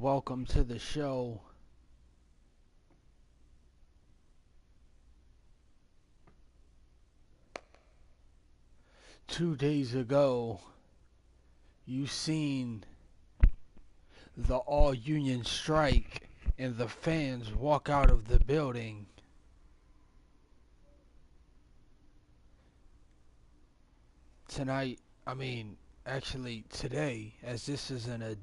welcome to the show. Two days ago, you seen the all-union strike and the fans walk out of the building. Tonight, actually today, as this is in a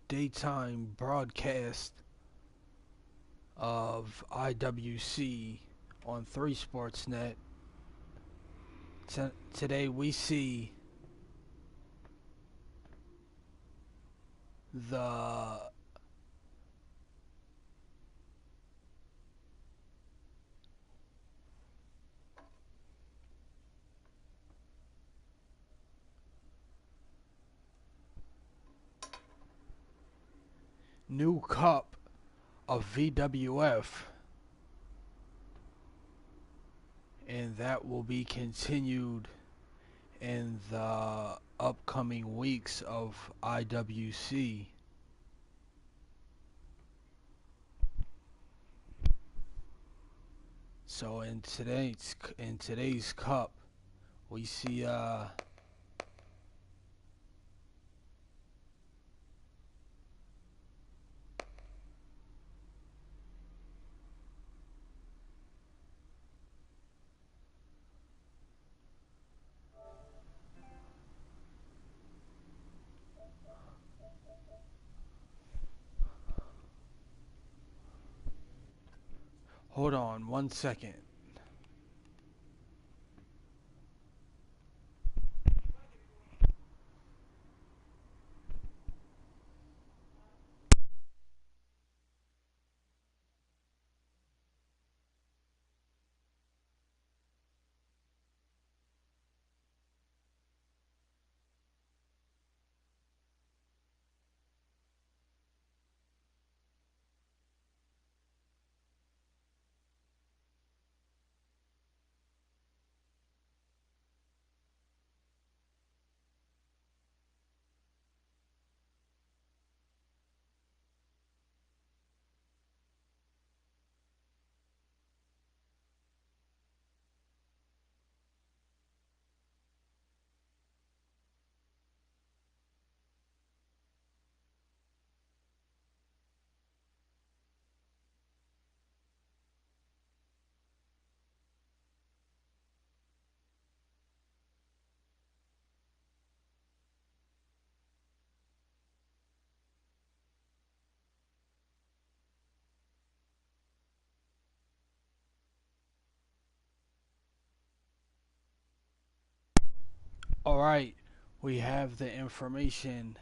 daytime broadcast of IWC on 3 Sportsnet, today we see the new cup of VWF, and that will be continued in the upcoming weeks of IWC. So in today's cup, we see hold on one second. Alright, we have the information.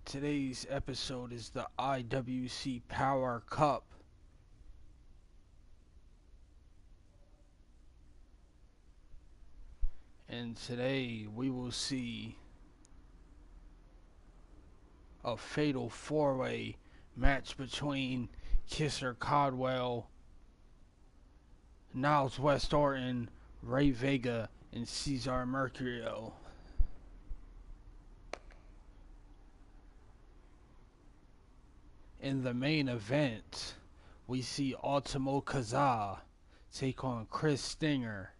Today's episode is the IWCPower Cup. And today we will see a fatal 4-way match between Kisser Codwell, Niles West Orton, Ray Vega, and Cesar Mercurio. In the main event, we see Ultimo Kaza take on Chris Stinger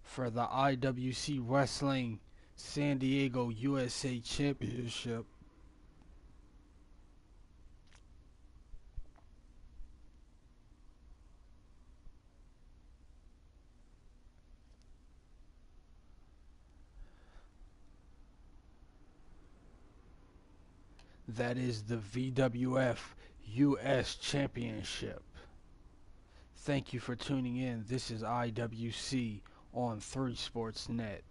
for the IWC Wrestling San Diego USA Championship. That is the VWF US Championship. Thank you for tuning in. This is IWC on 3 Sportsnet.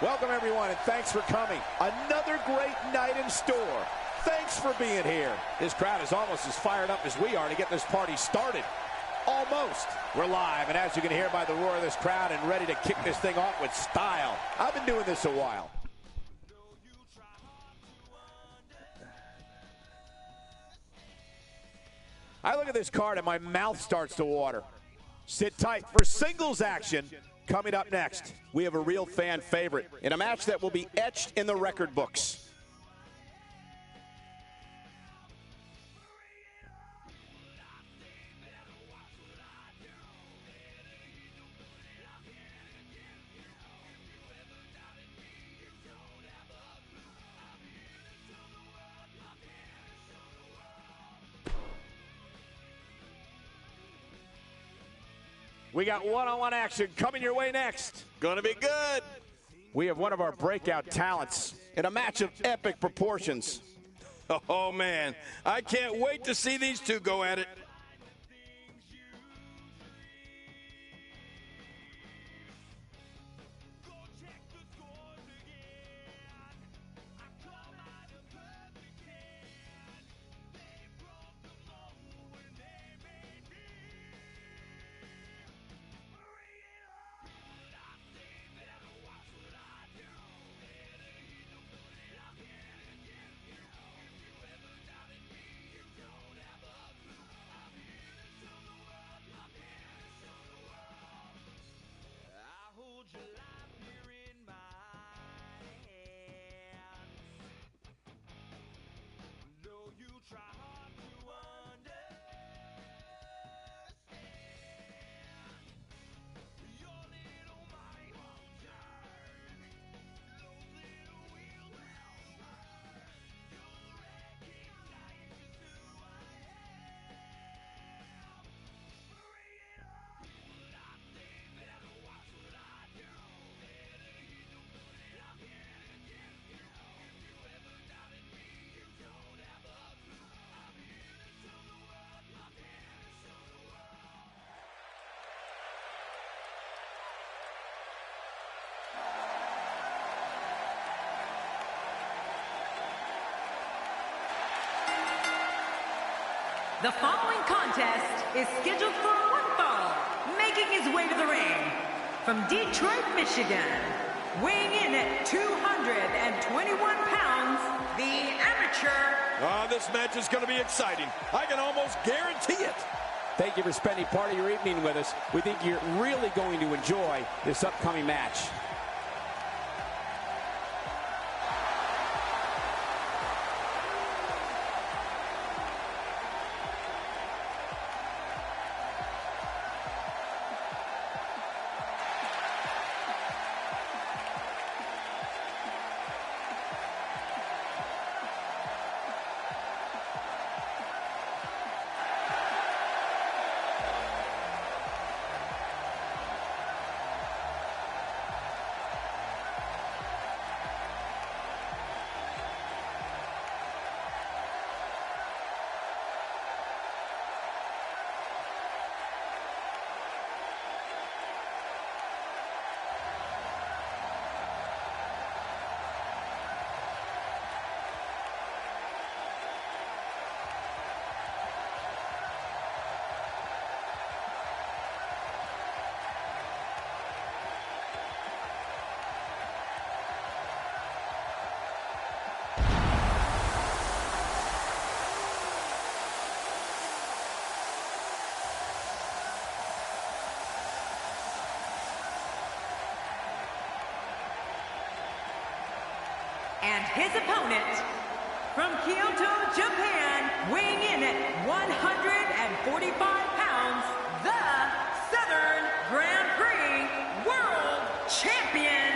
Welcome, everyone, and thanks for coming. Another great night in store. Thanks for being here. This crowd is almost as fired up as we are to get this party started. Almost. We're live, and as you can hear by the roar of this crowd, and ready to kick this thing off with style. I've been doing this a while. I look at this card and my mouth starts to water. Sit tight for singles action. Coming up next, we have a real fan favorite in a match that will be etched in the record books. We got one-on-one action coming your way next. Gonna be good. We have one of our breakout talents in a match of epic proportions. Oh, man. I can't wait to see these two go at it. The following contest is scheduled for one fall, making his way to the ring from Detroit, Michigan, weighing in at 221 pounds, the amateur. This match is going to be exciting. I can almost guarantee it. Thank you for spending part of your evening with us. We think you're really going to enjoy this upcoming match. And his opponent, from Kyoto, Japan, weighing in at 145 pounds, the Southern Grand Prix World Champion,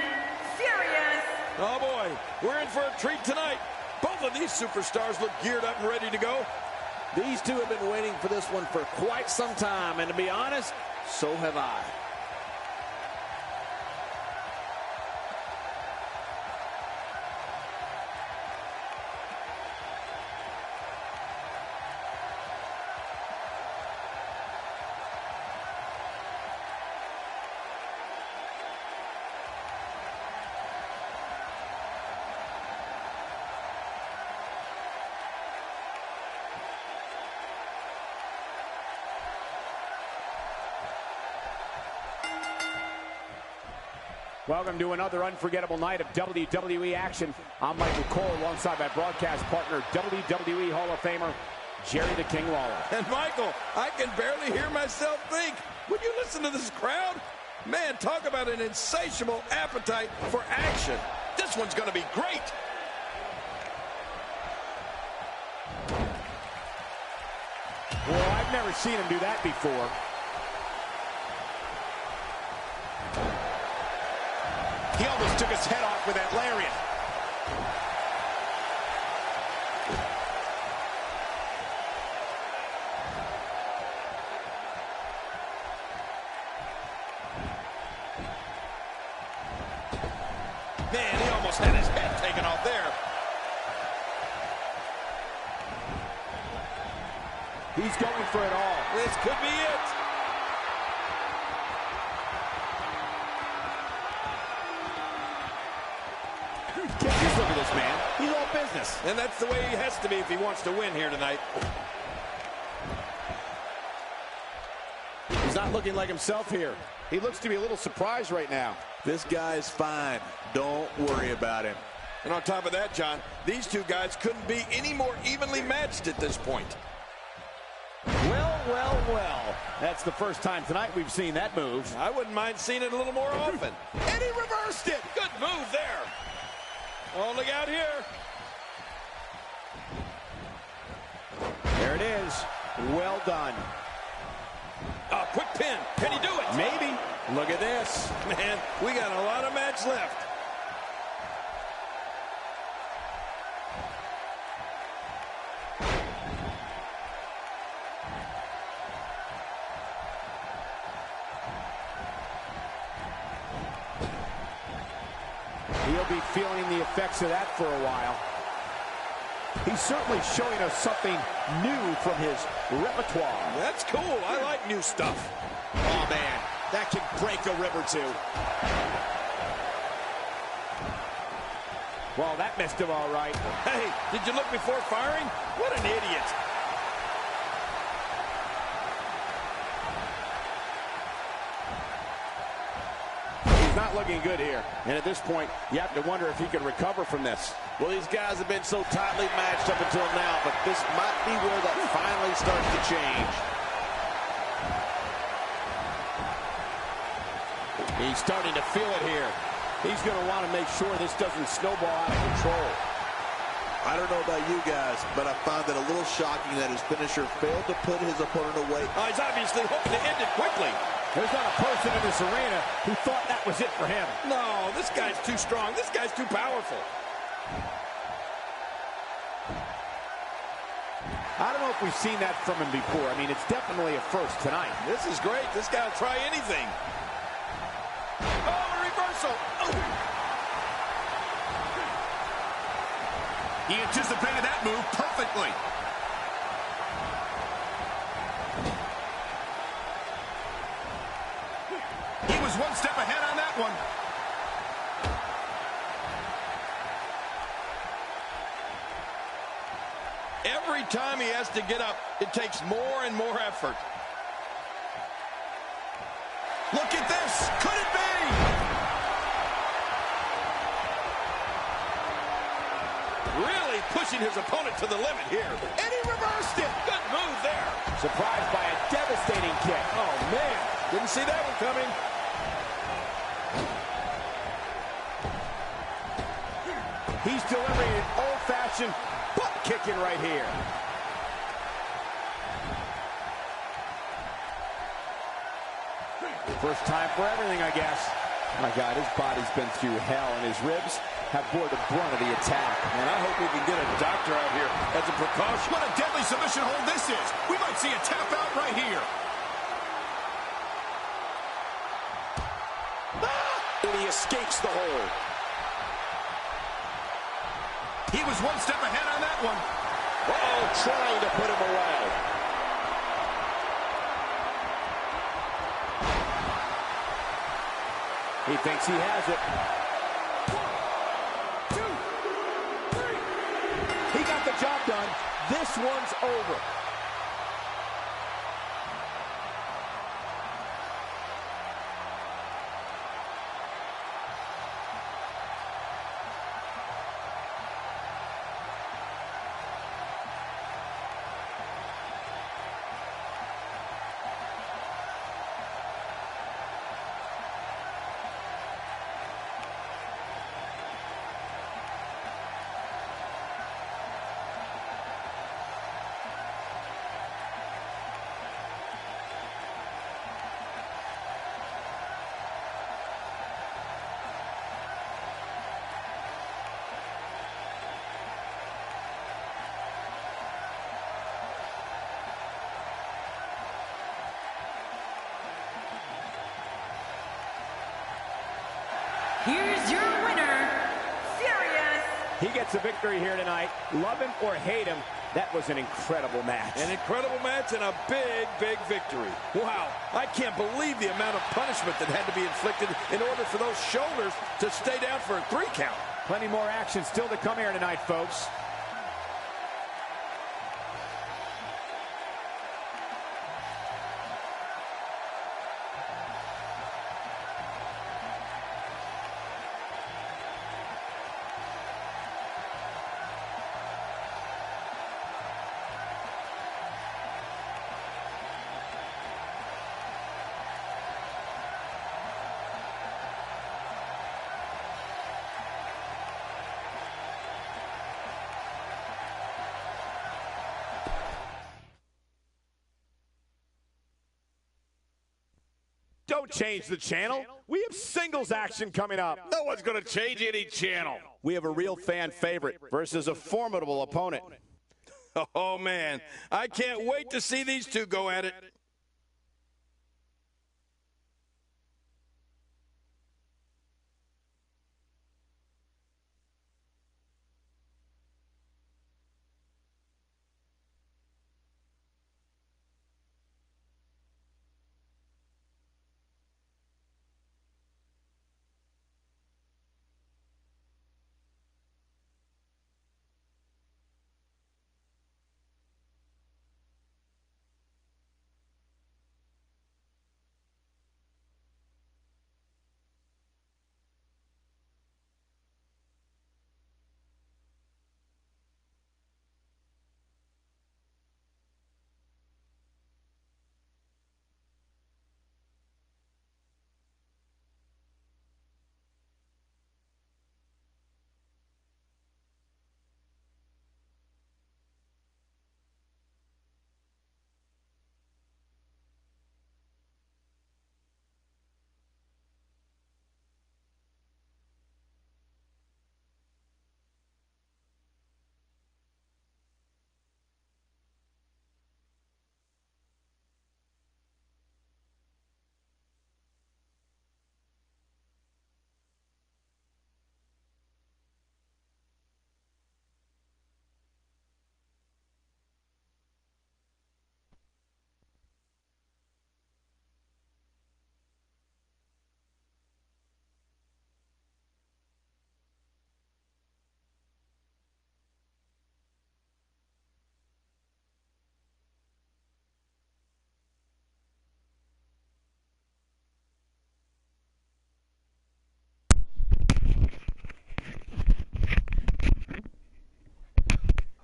Furious. Oh, boy. We're in for a treat tonight. Both of these superstars look geared up and ready to go. These two have been waiting for this one for quite some time, and to be honest, so have I. Welcome to another unforgettable night of WWE action. I'm Michael Cole alongside my broadcast partner, WWE Hall of Famer, Jerry the King Lawler. And Michael, I can barely hear myself think. Would you listen to this crowd? Man, talk about an insatiable appetite for action. This one's going to be great. Well, I've never seen him do that before. He almost took his head off with that lariat. Man, he almost had his head taken off there. He's going for it all. This could be it. Just look at this man. He's all business. And that's the way he has to be if he wants to win here tonight. He's not looking like himself here. He looks to be a little surprised right now. This guy's fine. Don't worry about him. And on top of that, John, these two guys couldn't be any more evenly matched at this point. Well, well, well. That's the first time tonight we've seen that move. I wouldn't mind seeing it a little more often. And he reversed it. Good move there. Oh, look out here. There it is. Well done. Quick pin. Can he do it? Maybe. Look at this. Man, we got a lot of match left. He'll be feeling the effects of that for a while. He's certainly showing us something new from his repertoire. That's cool. I like new stuff. Oh, man. That can break a rib or two. Well, that missed him all right. Hey, did you look before firing? What an idiot. Not looking good here. And at this point, you have to wonder if he can recover from this. Well, these guys have been so tightly matched up until now, but this might be where that finally starts to change. He's starting to feel it here. He's going to want to make sure this doesn't snowball out of control. I don't know about you guys, but I found it a little shocking that his finisher failed to put his opponent away. He's obviously hoping to end it quickly. There's not a person in this arena who thought that was it for him. No, this guy's too strong. This guy's too powerful. I don't know if we've seen that from him before. I mean, it's definitely a first tonight. This is great. This guy will try anything. Oh, a reversal. Oh. He anticipated that move perfectly. He was one step ahead on that one. Every time he has to get up, it takes more and more effort. Look at this. Could it be? Really pushing his opponent to the limit here. And he reversed it. Good move there. Surprised by a devastating kick. Oh, man. Didn't see that one coming. He's delivering an old-fashioned butt kicking right here. First time for everything, I guess. My God, his body's been through hell, and his ribs have bore the brunt of the attack. And I hope we can get a doctor out here as a precaution. What a deadly submission hold this is. We might see a tap out right here. And he escapes the hold. He was one step ahead on that one. Uh-oh, trying to put him away. He thinks he has it. 1, 2, 3. He got the job done. This one's over. He gets a victory here tonight. Love him or hate him, that was an incredible match. An incredible match and a big, big victory. Wow, I can't believe the amount of punishment that had to be inflicted in order for those shoulders to stay down for a 3 count. Plenty more action still to come here tonight, folks. Don't change the channel. We have singles action coming up. No one's going to change any channel. We have a real fan favorite versus a formidable opponent. Oh, man. I can't wait to see these two go at it.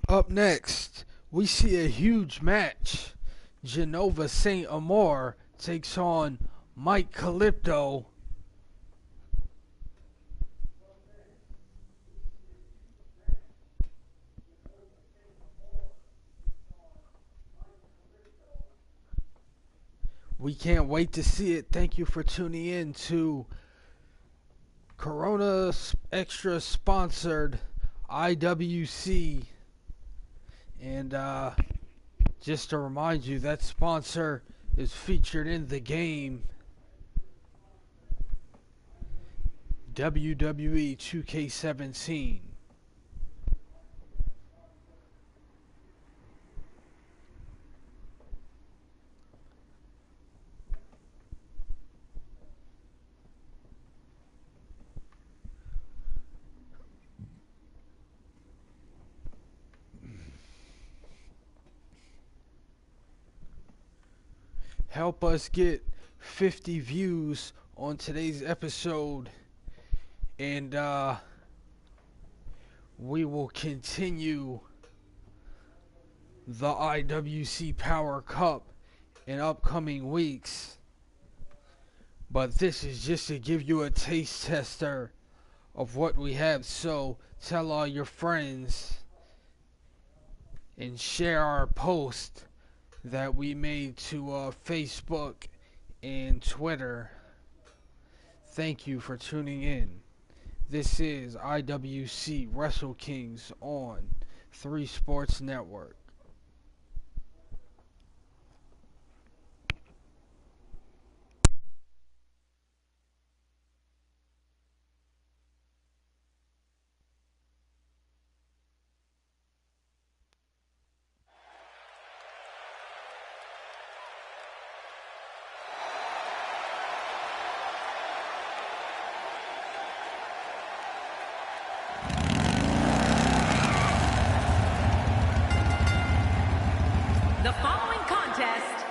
Up next, we see a huge match. Genova St. Amour takes on Mike Calypto. We can't wait to see it. Thank you for tuning in to Corona Extra sponsored IWC. And just to remind you, that sponsor is featured in the game WWE 2K17. Help us get 50 views on today's episode, and we will continue the IWCPower Cup in upcoming weeks. But this is just to give you a taste tester of what we have. So tell all your friends and share our post that we made to Facebook and Twitter. Thank you for tuning in. This is IWC Wrestle Kings on 3 Sports Network.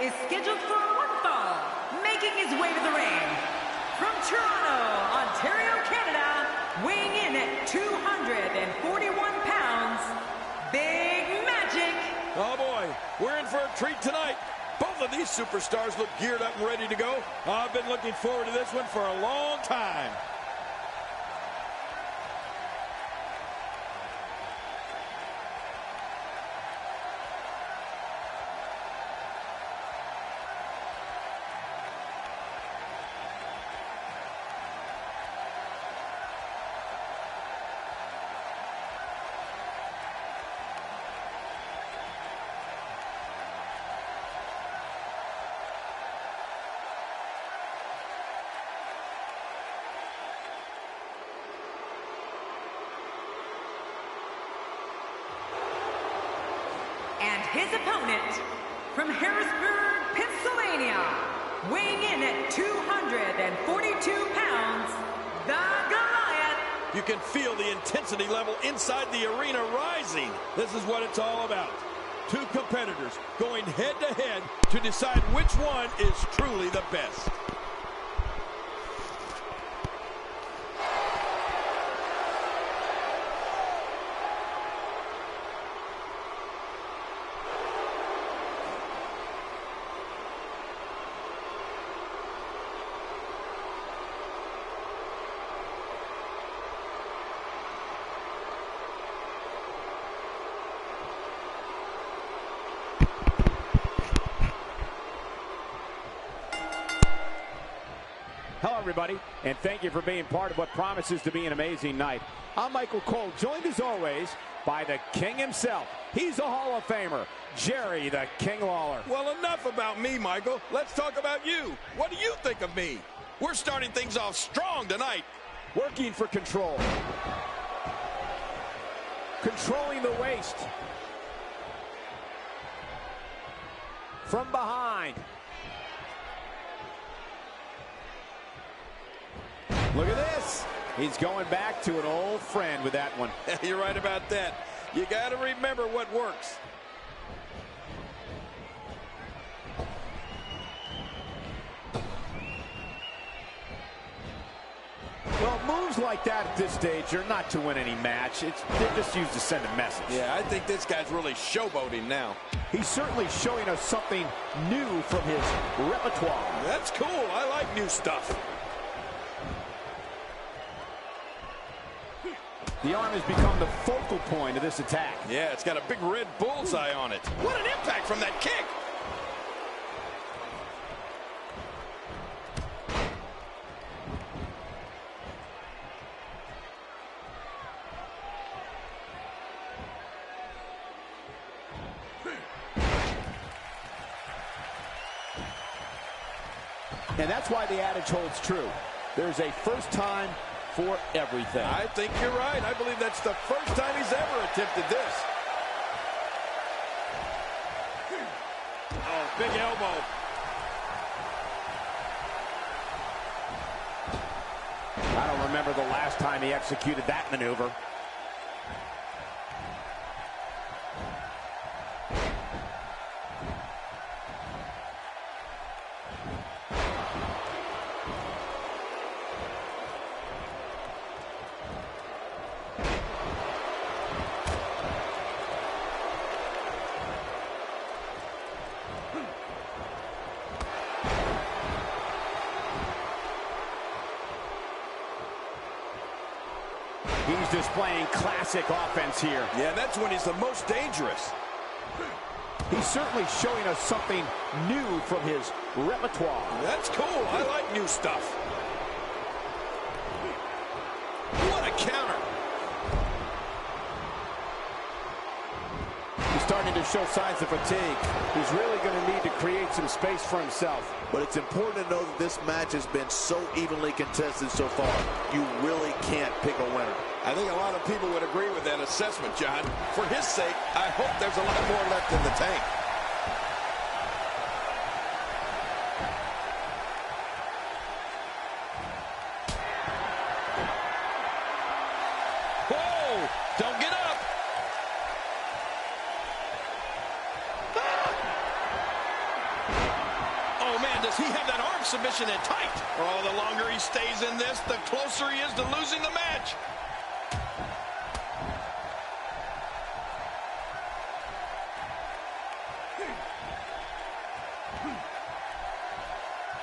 is scheduled for one fall, making his way to the ring. From Toronto, Ontario, Canada, weighing in at 241 pounds, Big Magic. Oh boy, we're in for a treat tonight. Both of these superstars look geared up and ready to go. I've been looking forward to this one for a long time. And his opponent, from Harrisburg, Pennsylvania, weighing in at 242 pounds, the Goliath. You can feel the intensity level inside the arena rising. This is what it's all about. Two competitors going head-to-head to decide which one is truly the best. Hello, everybody, and thank you for being part of what promises to be an amazing night. I'm Michael Cole, joined as always by the King himself. He's a Hall of Famer, Jerry the King Lawler. Well, enough about me, Michael. Let's talk about you. What do you think of me? We're starting things off strong tonight. Working for control. Controlling the waist. From behind. Look at this. He's going back to an old friend with that one. You're right about that. You got to remember what works. Well, moves like that at this stage are not to win any match. They're just used to send a message. Yeah, I think this guy's really showboating now. He's certainly showing us something new from his repertoire. That's cool. I like new stuff. The arm has become the focal point of this attack. Yeah, it's got a big red bullseye on it. What an impact from that kick! And that's why the adage holds true. There's a first time for everything. I think you're right. I believe that's the first time he's ever attempted this. Oh, big elbow. I don't remember the last time he executed that maneuver. He's displaying classic offense here. Yeah, that's when he's the most dangerous. He's certainly showing us something new from his repertoire. That's cool. I like new stuff. What a counter. He's starting to show signs of fatigue. He's really going to need to create some space for himself. But it's important to know that this match has been so evenly contested so far. You really can't pick a winner. I think a lot of people would agree with that assessment, John. For his sake, I hope there's a lot more left in the tank. Whoa! Don't get up! submission in tight. Oh, the longer he stays in this, the closer he is to losing the match.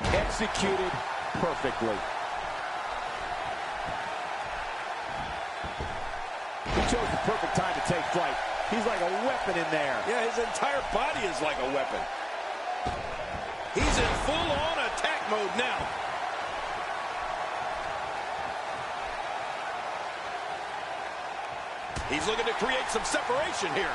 Executed perfectly. He chose the perfect time to take flight. He's like a weapon in there. Yeah, his entire body is like a weapon. He's in full-on attack mode now. He's looking to create some separation here.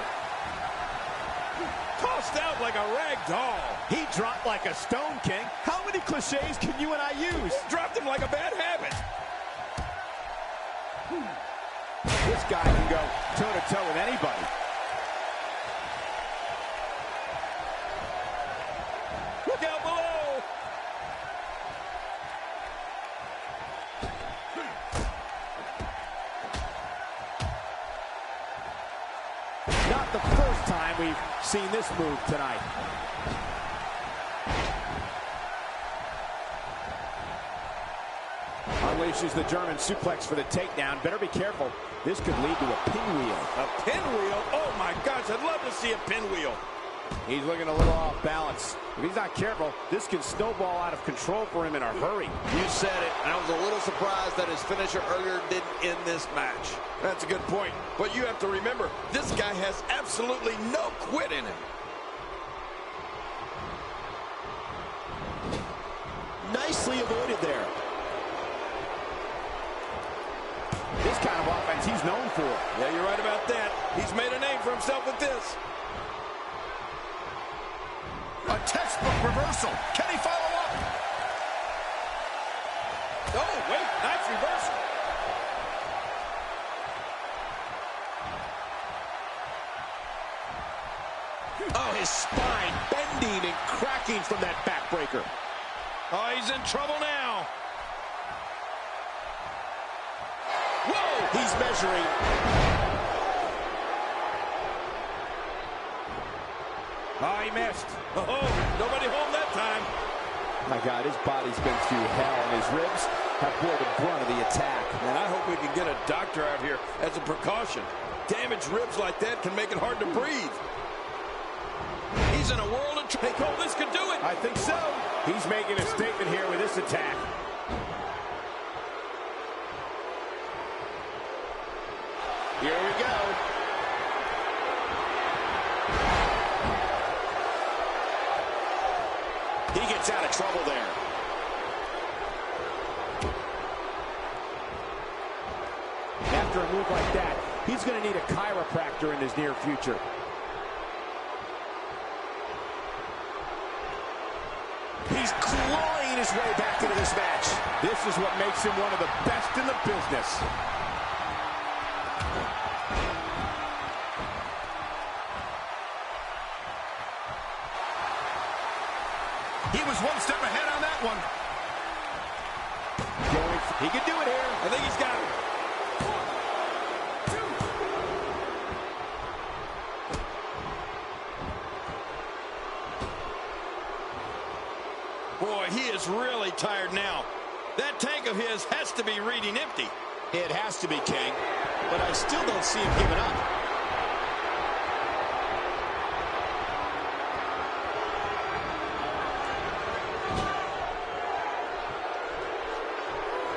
Tossed out like a rag doll. He dropped like a stone, King. How many cliches can you and I use? Dropped him like a bad habit. This guy can go toe-to-toe with anybody. Look out below. Not the first time we've seen this move tonight. Unleashes the German suplex for the takedown. Better be careful. This could lead to a pinwheel. A pinwheel? Oh my gosh, I'd love to see a pinwheel. He's looking a little off balance. If he's not careful, this can snowball out of control for him in a hurry. You said it, and I was a little surprised that his finisher earlier didn't end this match. That's a good point. But you have to remember, this guy has absolutely no quit in him. Nicely avoided there. This kind of offense he's known for. Yeah, you're right about that. He's made a name for himself with this. A textbook reversal. Can he follow up? Oh, wait, nice reversal. Oh, his spine bending and cracking from that backbreaker. Oh, he's in trouble now. Whoa! He's measuring. Oh, he missed. Oh, nobody home that time. My God, his body's been through hell, and his ribs have bore the brunt of the attack. And I hope we can get a doctor out here as a precaution. Damaged ribs like that can make it hard to breathe. He's in a world of trouble. Hey, Cole, this could do it. I think so. He's making a statement here with this attack. Here we go. He gets out of trouble there. After a move like that, he's going to need a chiropractor in his near future. He's clawing his way back into this match. This is what makes him one of the best in the business. He was one step ahead on that one. He can do it here. I think he's got it. 1, 2. Boy, he is really tired now. That tank of his has to be reading empty. It has to be, King. But I still don't see him giving up.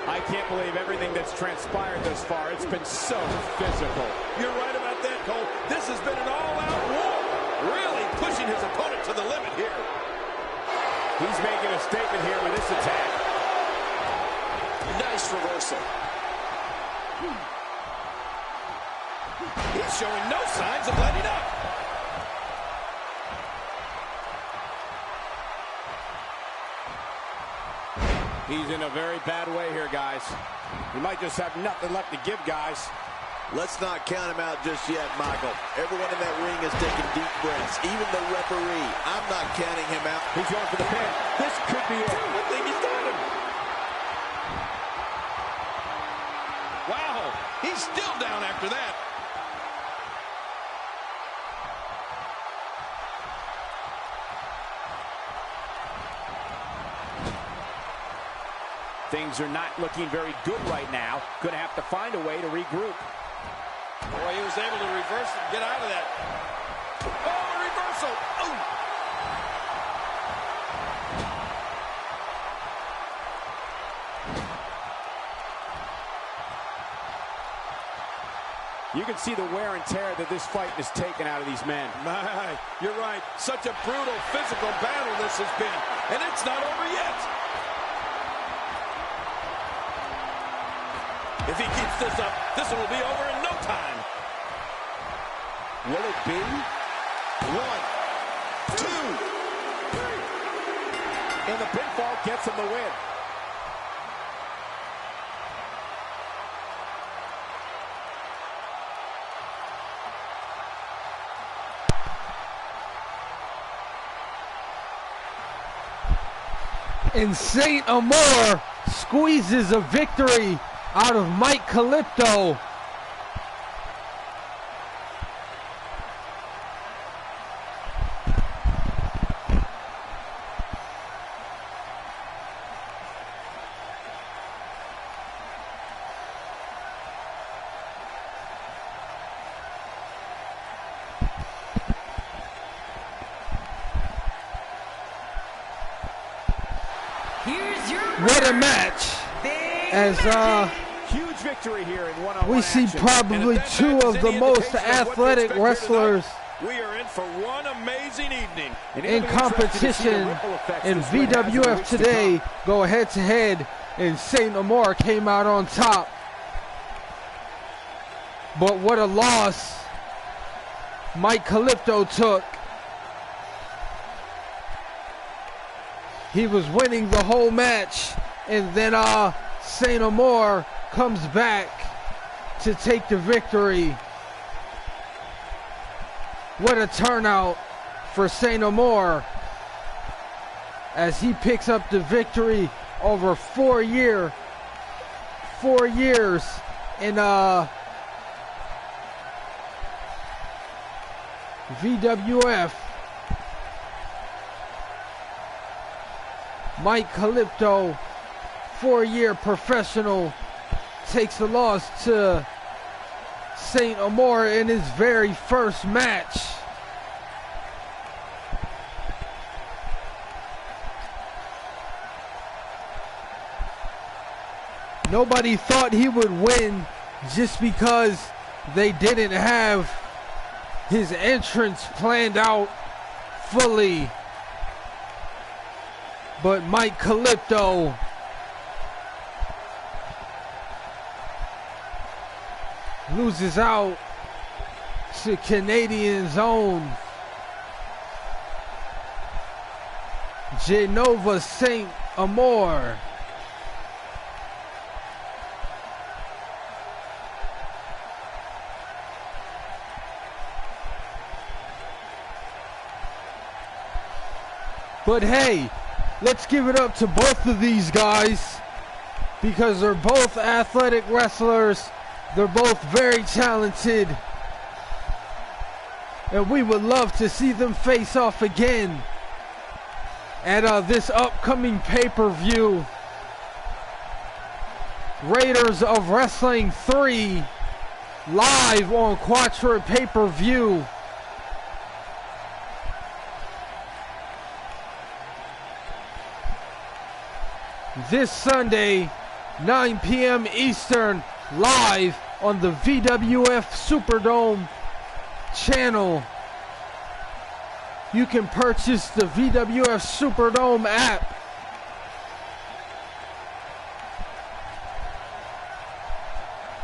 I can't believe everything that's transpired thus far. It's been so physical. You're right about that, Cole. This has been an all-out war. Really pushing his opponent to the limit here. He's making a statement here with this attack. Nice reversal. He's showing no signs of letting up. He's in a very bad way here, guys. He might just have nothing left to give, guys. Let's not count him out just yet, Michael. Everyone in that ring is taking deep breaths, even the referee. I'm not counting him out. He's going for the pin. This could be it. I think he's got him. Wow, he's still down after that. Things are not looking very good right now. Going to have to find a way to regroup. Boy, he was able to reverse it and get out of that. Oh, a reversal. Oh. You can see the wear and tear that this fight has taken out of these men. My, you're right. Such a brutal physical battle this has been. And it's not over yet. If he keeps this up, this one will be over in no time. Will it be? 1, 2, 3. And the pinfall gets him the win. And Saint Amour squeezes a victory out of Mike Calypto. What a match. As huge victory here in one-on-one we see action. probably two of the most athletic wrestlers we are in for one amazing evening. in competition in VWF today go head to head, and Saint Amour came out on top. But what a loss Mike Calypto took. He was winning the whole match, and then Saint Amour comes back to take the victory. What a turnout for Saint Amour as he picks up the victory over 4 years in VWF. Mike Calypto, 4-year professional, takes the loss to Saint Amour in his very first match. Nobody thought he would win just because they didn't have his entrance planned out fully. But Mike Calypto loses out to Canadian's own Genova Saint Amour. But hey, let's give it up to both of these guys because they're both athletic wrestlers. They're both very talented. And we would love to see them face off again at this upcoming pay-per-view. Raiders of Wrestling 3 live on Quattro pay-per-view. This Sunday, 9 p.m. Eastern, live on the VWF Superdome channel. You can purchase the VWF Superdome app.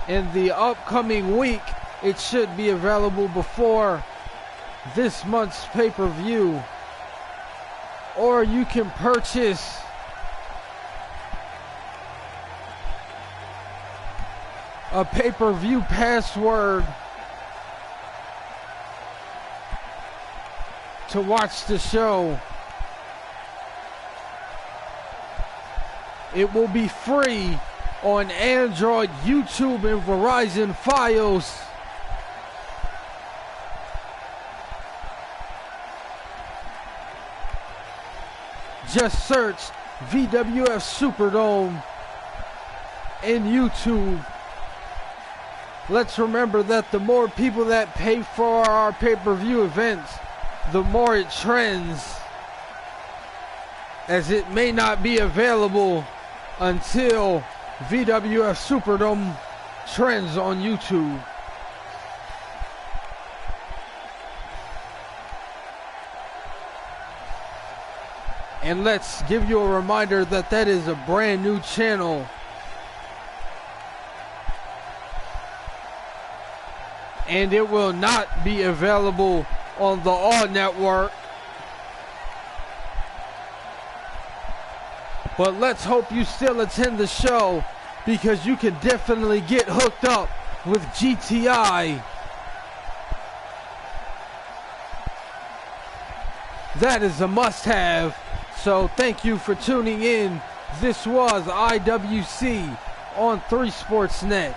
In the upcoming week, it should be available before this month's pay-per-view. Or you can purchase a pay-per-view password to watch the show. It will be free on Android, YouTube, and Verizon Fios. Just search VWF Superdome and YouTube. Let's remember that the more people that pay for our pay-per-view events, the more it trends, as it may not be available until VWF Superdome trends on YouTube. And let's give you a reminder that that is a brand new channel. And it will not be available on the All Network. But let's hope you still attend the show, because you can definitely get hooked up with GTI. That is a must-have. So thank you for tuning in. This was IWC on 3 Sports Net.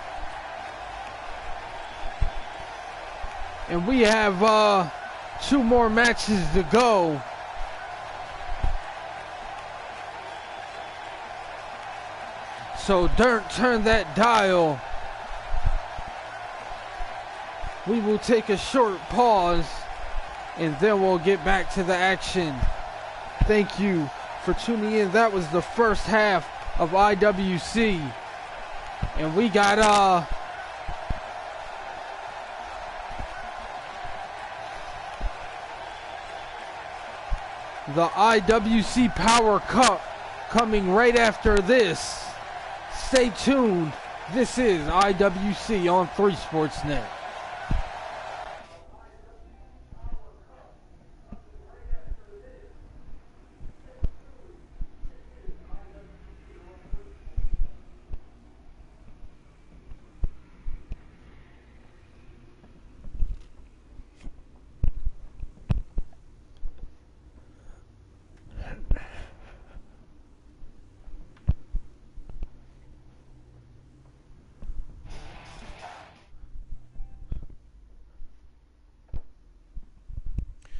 And we have 2 more matches to go. So don't turn that dial. We will take a short pause and then we'll get back to the action. Thank you for tuning in. That was the first half of IWC. And we got the IWCPower Cup coming right after this. Stay tuned. This is IWC on 3 Sports Net.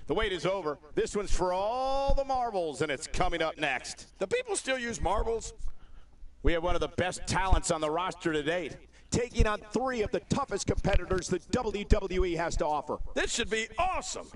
The wait is over. This one's for all the marbles, and it's coming up next. Do people still use marbles? We have one of the best talents on the roster to date, taking on 3 of the toughest competitors the WWE has to offer. This should be awesome.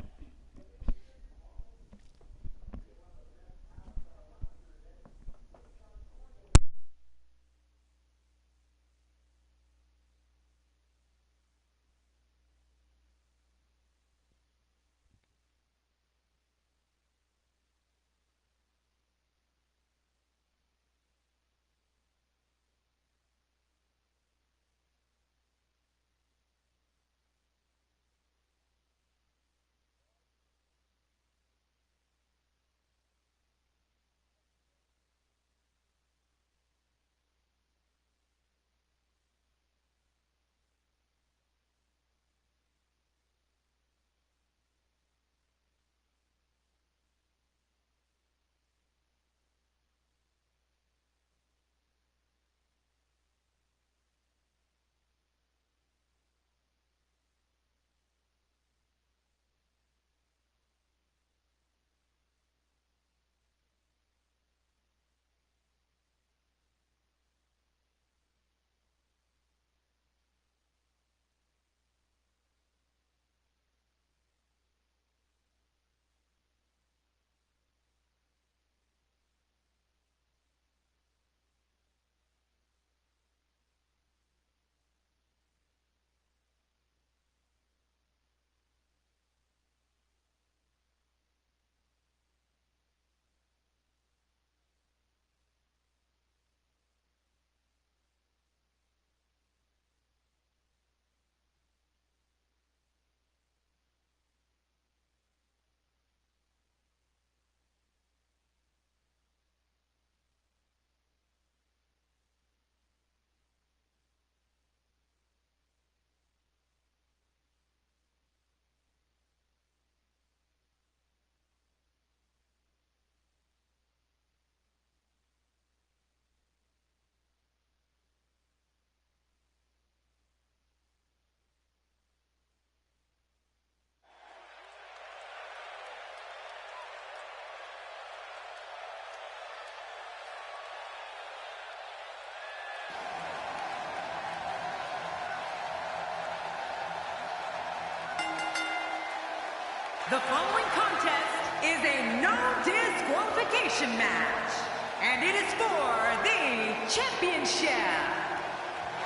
The following contest is a no disqualification match, and it is for the championship.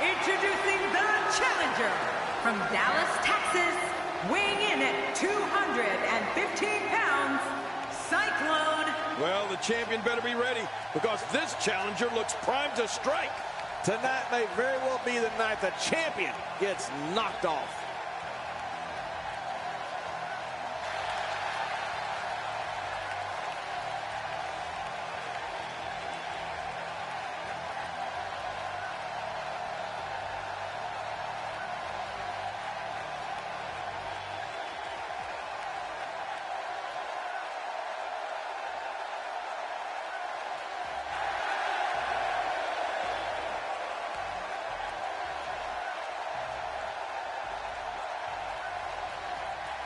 Introducing the challenger from Dallas, Texas, weighing in at 215 pounds, Cyclone. Well, the champion better be ready, because this challenger looks primed to strike. Tonight may very well be the night the champion gets knocked off.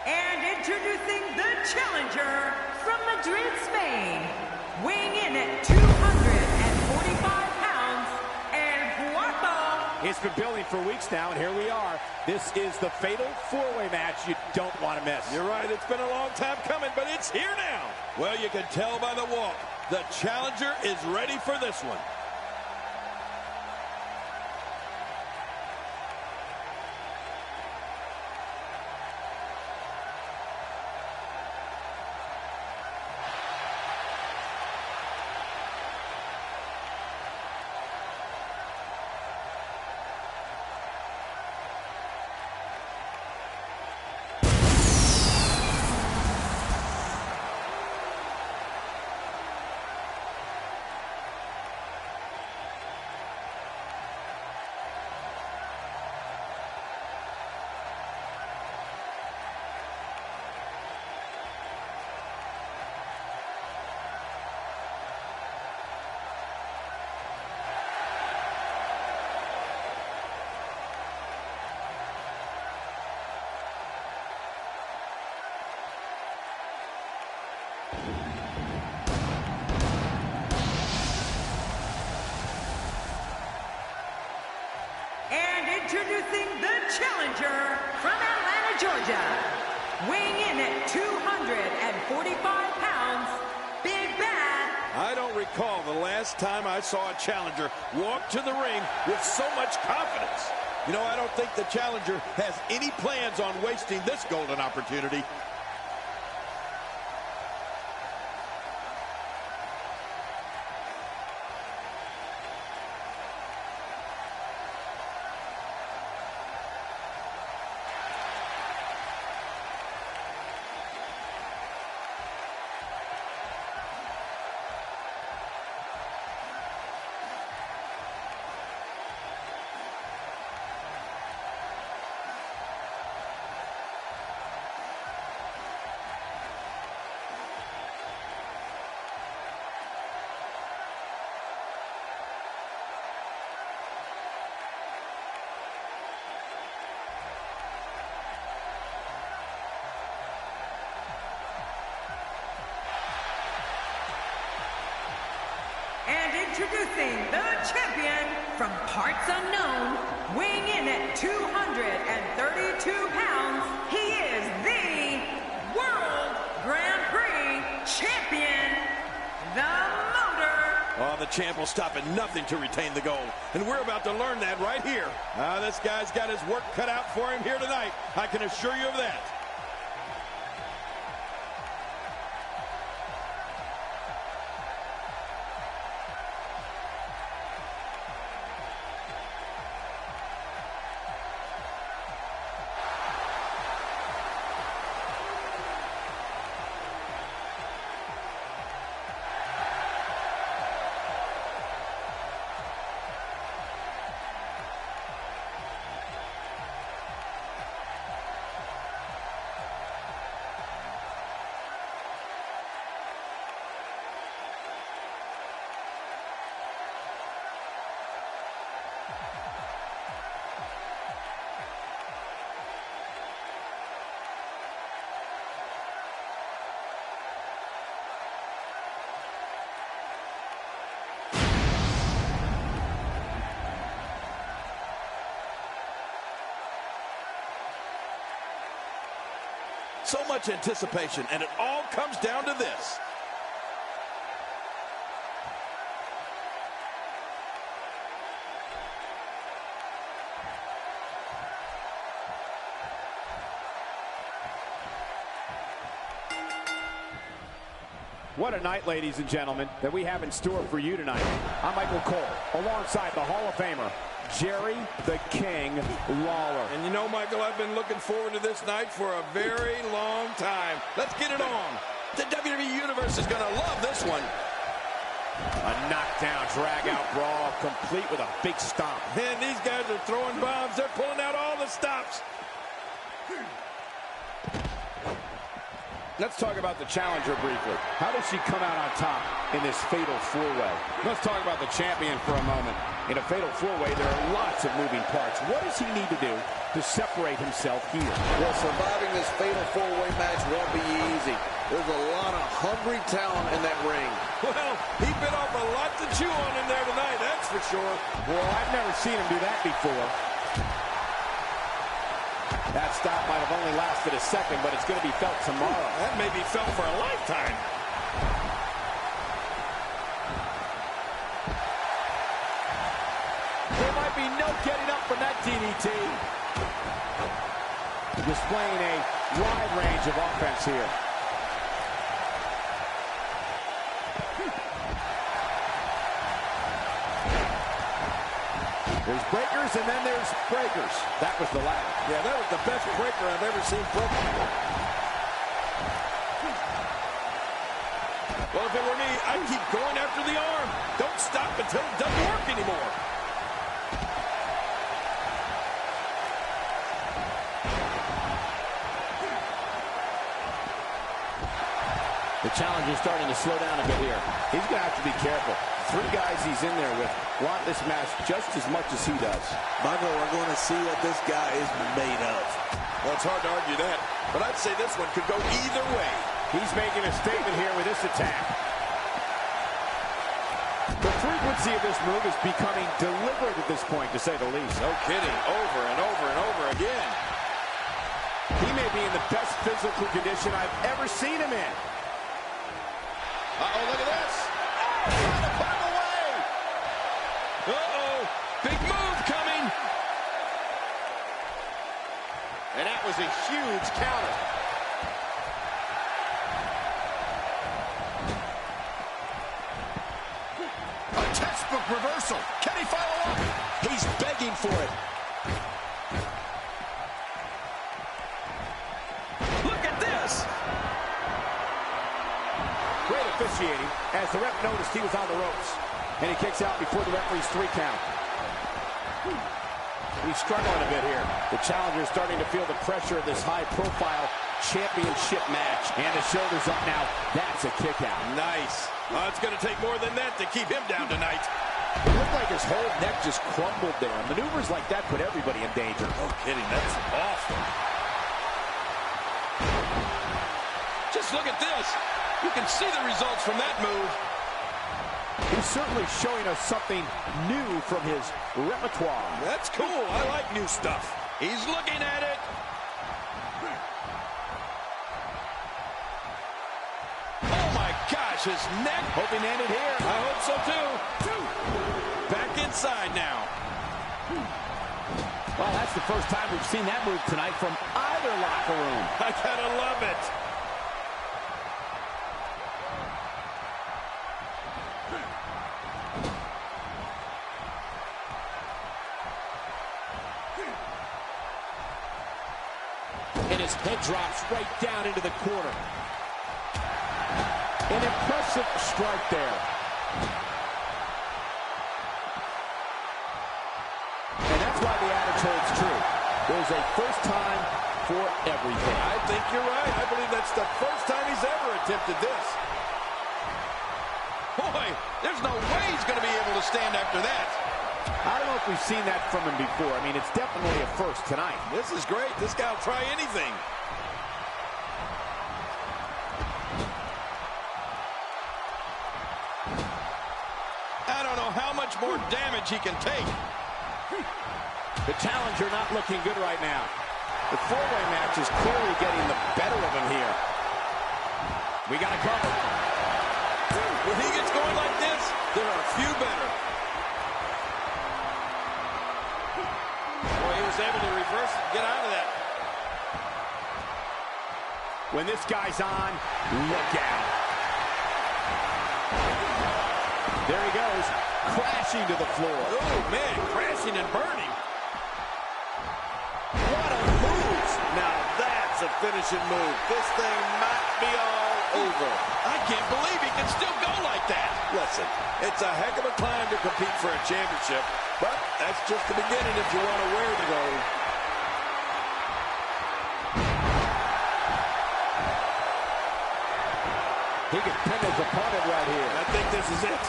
And introducing the challenger from Madrid, Spain, weighing in at 245 pounds, El Guapo. It's been building for weeks now, and here we are. This is the fatal four-way match you don't want to miss. You're right, it's been a long time coming, but it's here now. Well, you can tell by the walk, the challenger is ready for this one. Introducing the challenger from Atlanta, Georgia, weighing in at 245 pounds, Big Bad. I don't recall the last time I saw a challenger walk to the ring with so much confidence. You know, I don't think the challenger has any plans on wasting this golden opportunity. And introducing the champion from parts unknown, weighing in at 232 pounds, he is the World Grand Prix Champion, the Motor. Oh, the champ will stop at nothing to retain the gold. And we're about to learn that right here. This guy's got his work cut out for him here tonight. I can assure you of that. So much anticipation, and it all comes down to this. What a night, ladies and gentlemen, that we have in store for you tonight. I'm Michael Cole, alongside the Hall of Famer, Jerry the King Lawler. And you know, Michael, I've been looking forward to this night for a very long time. Let's get it on. The WWE Universe is going to love this one. A knockdown, drag-out brawl, complete with a big stomp. And these guys are throwing bombs. They're pulling out all the stops. Let's talk about the challenger briefly. How does she come out on top in this fatal four-way? Let's talk about the champion for a moment. In a fatal four-way, there are lots of moving parts. What does he need to do to separate himself here? Well, surviving this fatal four-way match won't be easy. There's a lot of hungry talent in that ring. Well, he bit off a lot to chew on in there tonight, that's for sure. Well, I've never seen him do that before. That stop might have only lasted a second, but it's going to be felt tomorrow. That may be felt for a lifetime. There might be no getting up from that DDT. Displaying a wide range of offense here. There's breakers, and then there's breakers. That was the last. Yeah, that was the best breaker I've ever seen broken. Well, if it were me, I'd keep going after the arm. Don't stop until it doesn't work anymore. The challenger's starting to slow down a bit here. He's going to have to be careful. 3 guys he's in there with want this match just as much as he does. Michael, we're going to see what this guy is made of. Well, it's hard to argue that, but I'd say this one could go either way. He's making a statement here with this attack. The frequency of this move is becoming deliberate at this point, to say the least. No kidding. Over and over and over again. He may be in the best physical condition I've ever seen him in. Uh-oh, look at this. Oh, trying to put him away. Uh-oh, big move coming. And that was a huge counter. A textbook reversal. Can he follow up? He's begging for it. Look at this. Great officiating as the ref noticed he was on the ropes. And he kicks out before the referee's 3 count. He's struggling a bit here. The challenger is starting to feel the pressure of this high-profile championship match. And the shoulder's up now. That's a kick out. Nice. It's going to take more than that to keep him down tonight. It looked like his whole neck just crumbled there. Maneuvers like that put everybody in danger. No kidding. That's awful. Just look at this. You can see the results from that move. He's certainly showing us something new from his repertoire. That's cool. I like new stuff. He's looking at it. Oh, my gosh, his neck. Hoping to end it here. I hope so, too. Back inside now. Well, that's the first time we've seen that move tonight from either locker room. I gotta love it. And his head drops right down into the corner. An impressive strike there. And that's why the adage holds true. There's a first time for everything. I think you're right. I believe that's the first time he's ever attempted this. Boy, there's no way he's going to be able to stand after that. I don't know if we've seen that from him before. I mean, it's definitely a first tonight. This is great. This guy will try anything. I don't know how much more damage he can take. The challenger not looking good right now. The four-way match is clearly getting the better of him here. We got a cover. When he gets going like this, there are a few better. Boy, he was able to reverse it and get out of that. When this guy's on, look out. There he goes, crashing to the floor. Oh, man, crashing and burning. What a move. Now that's a finishing move. This thing might be all over. I can't believe he can still go like that. Listen, it's a heck of a climb to compete for a championship, but that's just the beginning if you want to wear the gold. He can pin his opponent right here. I think this is it.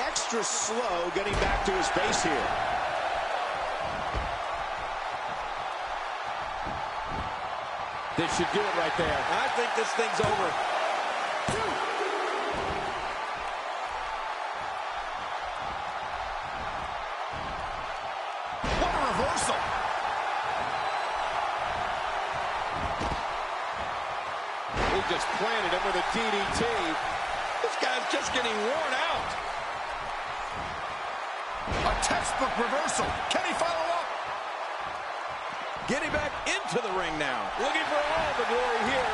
Extra slow getting back to his base here. This should do it right there. I think this thing's over. What a reversal. He just planted him with a DDT. This guy's just getting worn out. A textbook reversal. Can he follow up? Getting back into the ring now. Looking for all the glory here.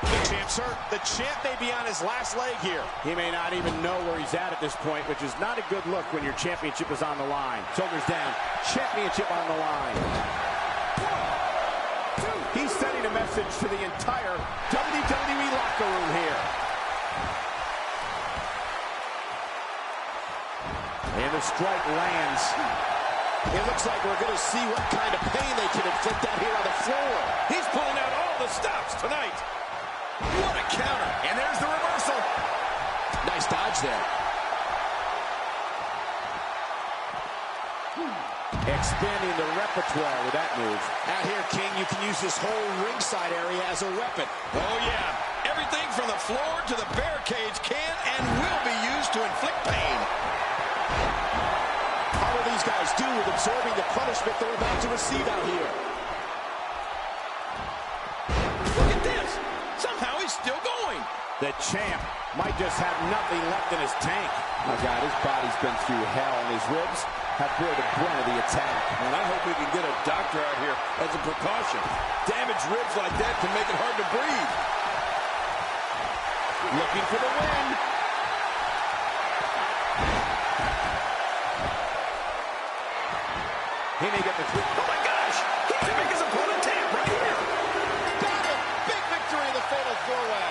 The champ's hurt. The champ may be on his last leg here. He may not even know where he's at this point, which is not a good look when your championship is on the line. Shoulders down. Championship on the line. He's sending a message to the entire WWE locker room here. And the strike lands. It looks like we're going to see what kind of pain they can inflict out here on the floor. He's pulling out all the stops tonight. What a counter. And there's the reversal. Nice dodge there. Expanding the repertoire with that move. Out here, King, you can use this whole ringside area as a weapon. Oh, yeah. Everything from the floor to the barricades can and will be used to inflict pain. How will these guys do with absorbing the punishment they're about to receive out here? Look at this. Somehow he's still going. The champ might just have nothing left in his tank. My God, his body's been through hell, and his ribs have bore the brunt of the attack. And I hope we can get a doctor out here as a precaution. Damaged ribs like that can make it hard to breathe. Looking for the win. He may get the three. Oh, my gosh. He can make his opponent tap right here. Got it. Big victory in the fatal four-way.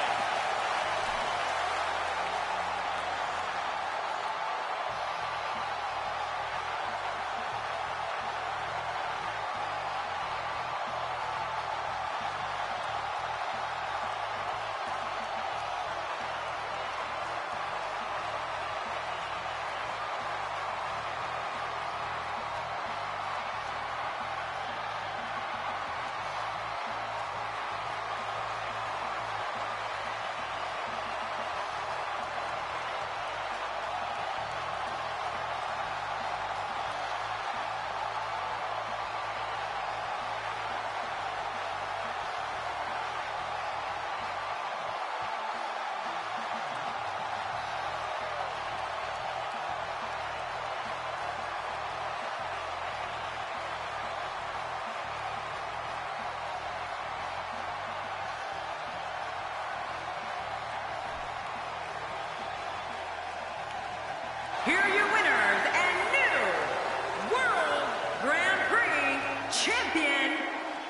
Here are your winners and new World Grand Prix champion,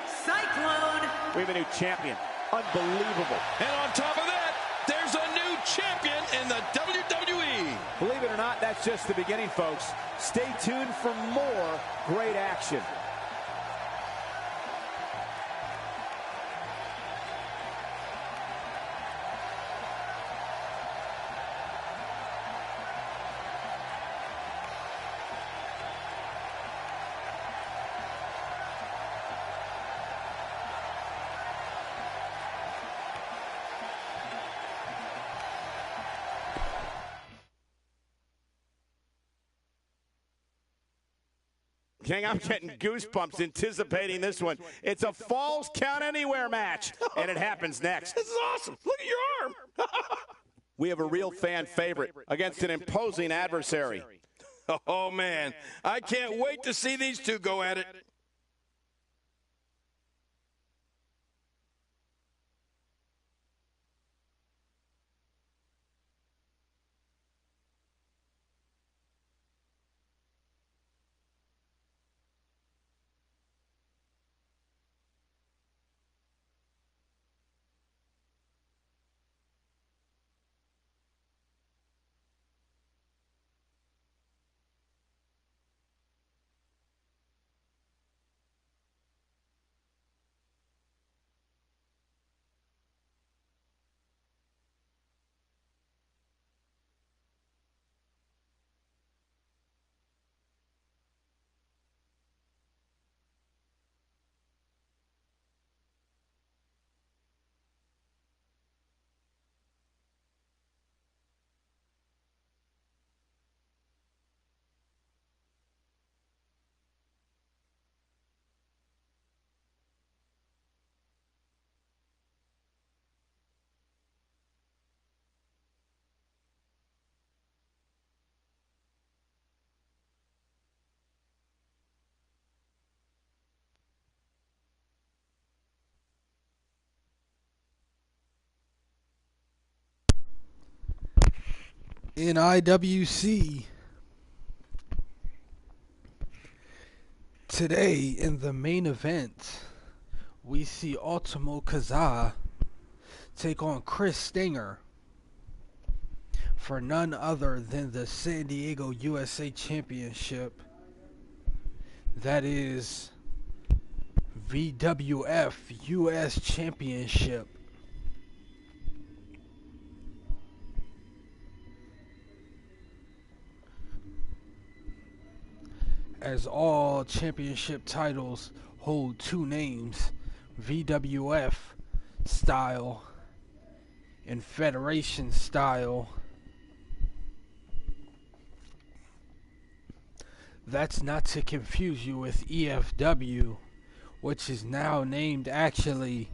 Cyclone. We have a new champion. Unbelievable. And on top of that, there's a new champion in the WWE. Believe it or not, that's just the beginning, folks. Stay tuned for more great action. Gang, I'm getting goosebumps anticipating this one. It's a Falls Count Anywhere match, and it happens next. This is awesome. Look at your arm. We have a real fan favorite against an imposing adversary. Oh, man. I can't wait to see these two go at it. In IWC, today in the main event, we see Ultimo Kaza take on Chris Stinger for none other than the San Diego USA Championship. That is VWF US Championship. As all championship titles hold two names, VWF style and Federation style. That's not to confuse you with EFW, which is now named actually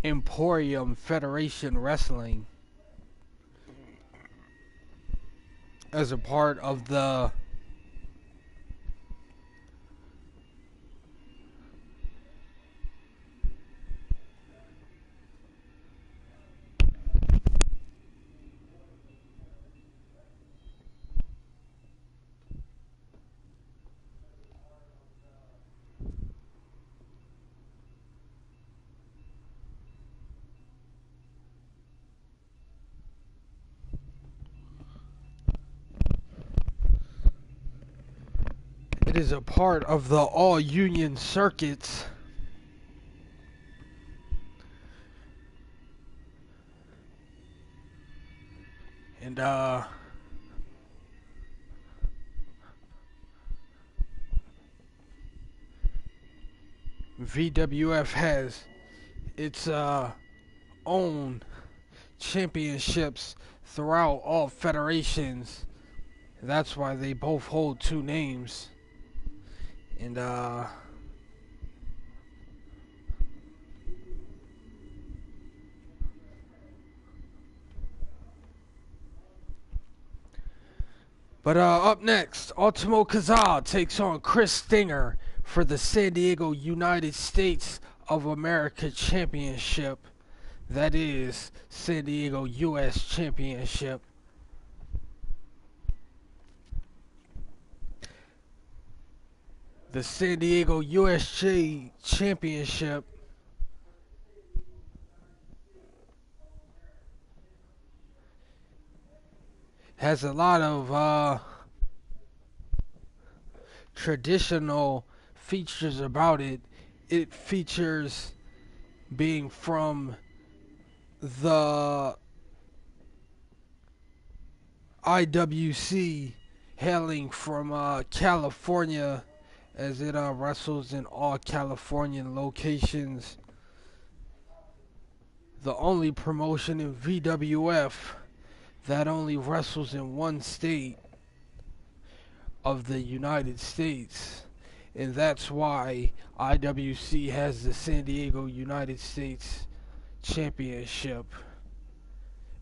Emporium Federation Wrestling, as a part of the it is a part of the All Union Circuits. And VWF has its own championships throughout all federations. That's why they both hold two names. And up next, Ultimo Kaza takes on Chris Stinger for the San Diego United States of America Championship. That is San Diego US Championship. The San Diego USJ Championship has a lot of traditional features about it. It features being from the IWC, hailing from California, as it wrestles in all Californian locations. The only promotion in VWF that only wrestles in one state of the United States. And that's why IWC has the San Diego United States Championship.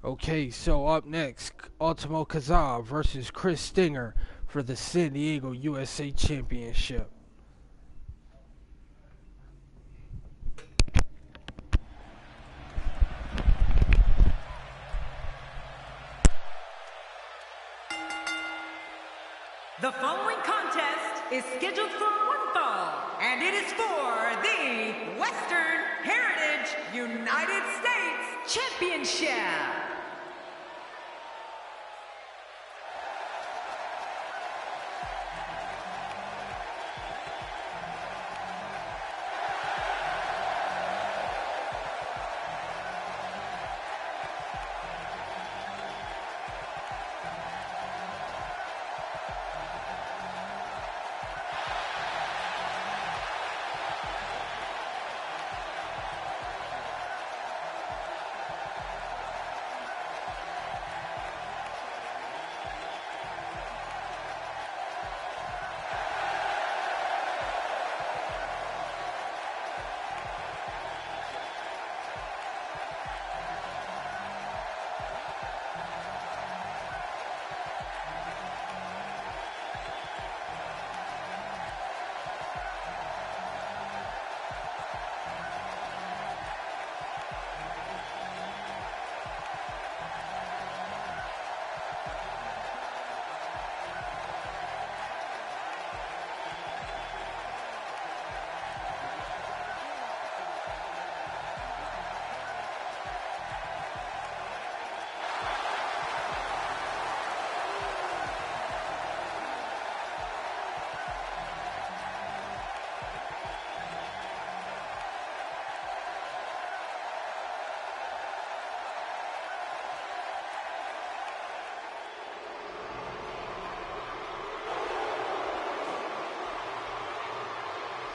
Okay, so up next, Ultimo Kazaa versus Chris Stinger for the San Diego USA Championship. The following contest is scheduled for one fall, and it is for the Western Heritage United States Championship.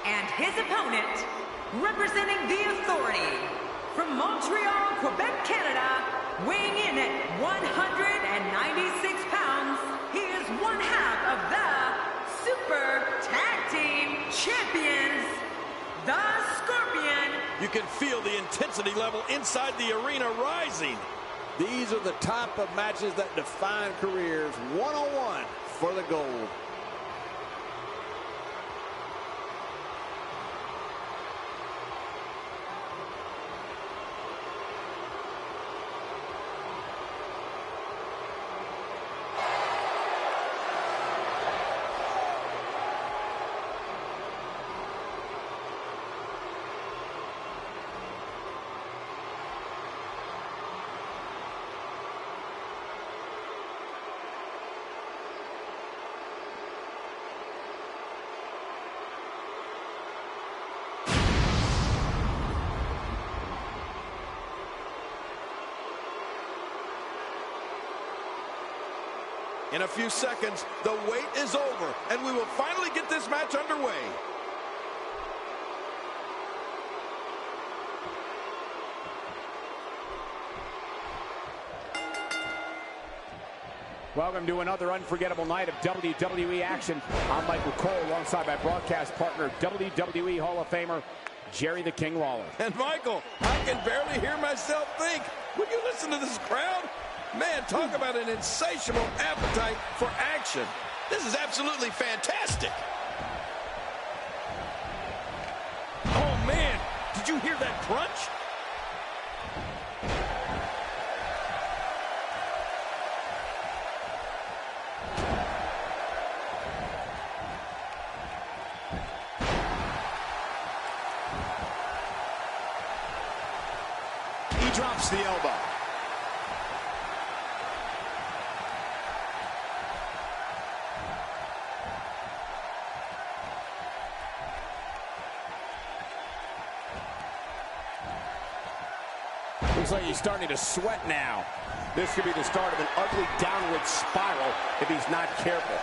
And his opponent, representing the Authority, from Montreal, Quebec, Canada, weighing in at 196 pounds, he is one half of the Super Tag Team Champions, the Scorpion. You can feel the intensity level inside the arena rising. These are the type of matches that define careers. 101 for the gold. In a few seconds, the wait is over, and we will finally get this match underway. Welcome to another unforgettable night of WWE action. I'm Michael Cole, alongside my broadcast partner, WWE Hall of Famer, Jerry the King Lawler. And Michael, I can barely hear myself think. Would you listen to this crowd? Man, talk about an insatiable appetite for action. This is absolutely fantastic. Oh, man, did you hear that crunch? He drops the elbow. Looks like he's starting to sweat now. This could be the start of an ugly downward spiral if he's not careful.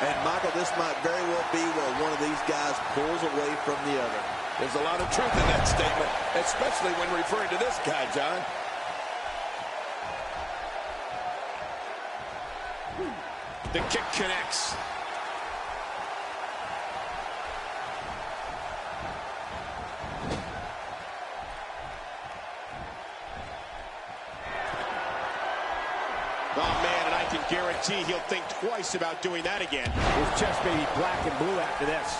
And Michael, this might very well be where one of these guys pulls away from the other. There's a lot of truth in that statement, especially when referring to this guy, John. The kick connects. can guarantee he'll think twice about doing that again. His chest may be black and blue after this.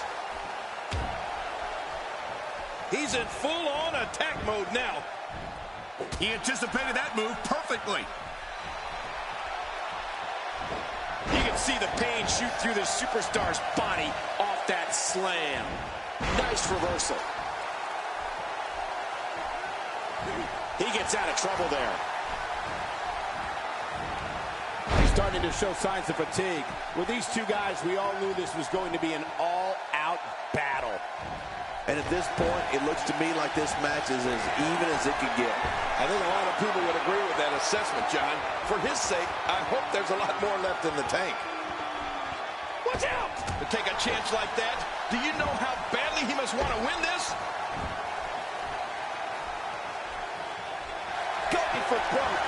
He's in full-on attack mode now. He anticipated that move perfectly. You can see the pain shoot through the superstar's body off that slam. Nice reversal. He gets out of trouble there. He's starting to show signs of fatigue. With these two guys, we all knew this was going to be an all-out battle. And at this point, it looks to me like this match is as even as it could get. I think a lot of people would agree with that assessment, John. For his sake, I hope there's a lot more left in the tank. Watch out! To take a chance like that, do you know how badly he must want to win this? Going for broke.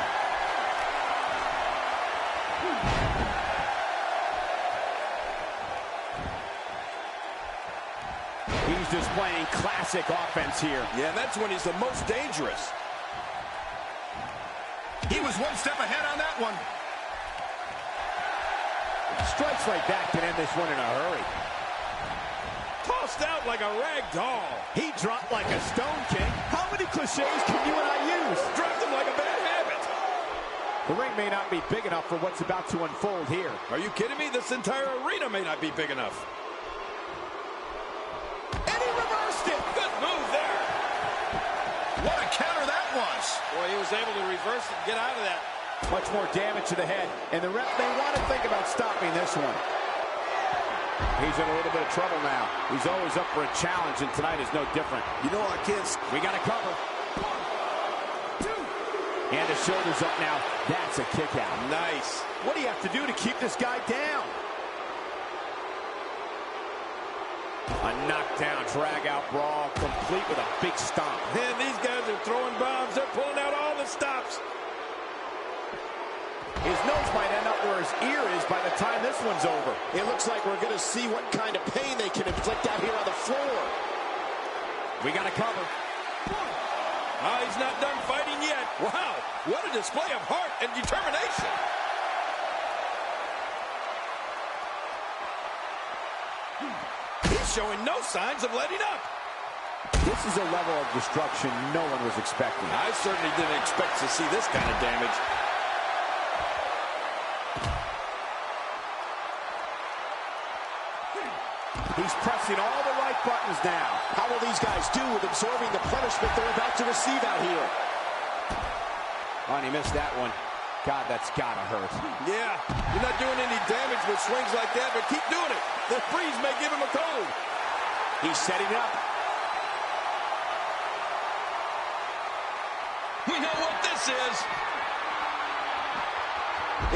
He's displaying classic offense here. Yeah, that's when he's the most dangerous. He was one step ahead on that one. Strikes like that can end this one in a hurry. Tossed out like a rag doll. He dropped like a stone king. How many cliches can you and I use? Dropped him like a bad habit. The ring may not be big enough for what's about to unfold here. Are you kidding me? This entire arena may not be big enough. And he reversed it. Good move there. What a counter that was. Boy, he was able to reverse it and get out of that. Much more damage to the head, and the ref may want to think about stopping this one. He's in a little bit of trouble now. He's always up for a challenge, and tonight is no different. You know, I can't... We got to cover. 1, 2. And the shoulder's up now. That's a kick out. Nice. What do you have to do to keep this guy down? A knockdown, drag-out brawl, complete with a big stomp. Man, these guys are throwing bombs. They're pulling out all the stops. His nose might end up where his ear is by the time this one's over. It looks like we're going to see what kind of pain they can inflict out here on the floor. We got to cover. Oh, he's not done fighting yet. Wow, what a display of heart and determination. He's showing no signs of letting up. This is a level of destruction no one was expecting. I certainly didn't expect to see this kind of damage. He's pressing all the right buttons now. How will these guys do with absorbing the punishment they're about to receive out here? Oh, and he missed that one. God, that's gotta hurt. Yeah, you're not doing any damage with swings like that, but keep doing it. The freeze may give him a cold. He's setting up. We know what this is.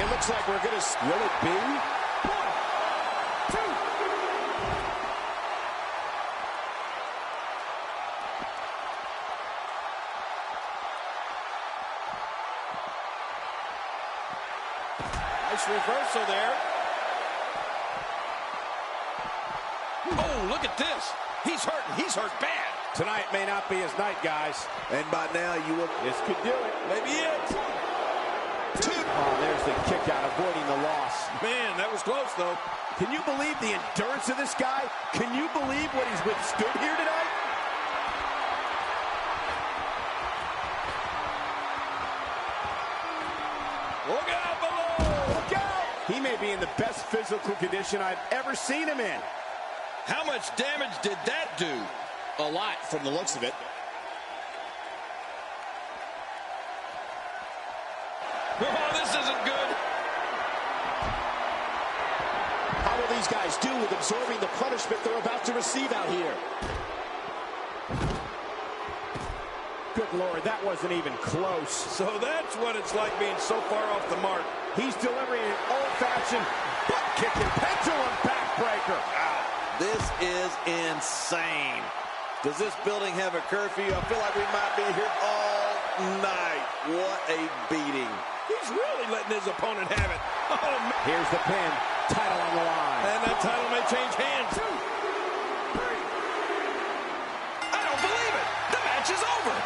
It looks like we're gonna... Will it be? 1, 2. Nice reversal there. Oh, look at this. He's hurting. He's hurt bad. Tonight may not be his night, guys. And by now, you will... This could do it. Maybe it. 2. Oh, there's the kick out, avoiding the loss. Man, that was close, though. Can you believe the endurance of this guy? Can you believe what he's withstood here tonight? Look out below. Look out! He may be in the best physical condition I've ever seen him in. How much damage did that do? A lot from the looks of it. Oh, this isn't good. How will these guys do with absorbing the punishment they're about to receive out here? Good Lord, that wasn't even close. So that's what it's like being so far off the mark. He's delivering an old-fashioned butt-kicking pendulum backbreaker. This is insane. Does this building have a curfew? I feel like we might be here all night. What a beating. He's really letting his opponent have it. Oh, man. Here's the pin. Title on the line. And that title may change hands. 2, 3. I don't believe it. The match is over.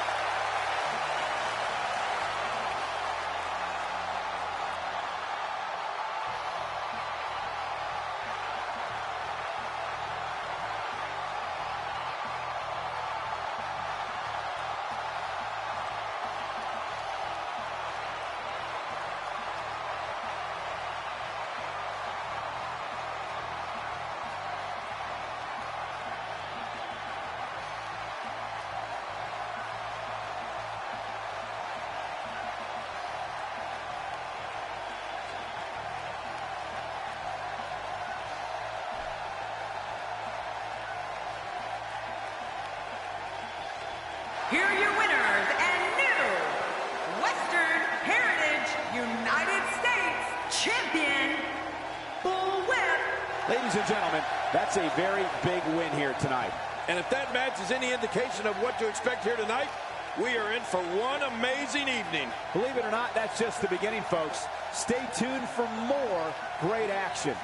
here are your winners and new Western Heritage United States Champion, Bullwhip. Ladies and gentlemen, that's a very big win here tonight. And if that match is any indication of what to expect here tonight, we are in for one amazing evening. Believe it or not, that's just the beginning, folks. Stay tuned for more great action.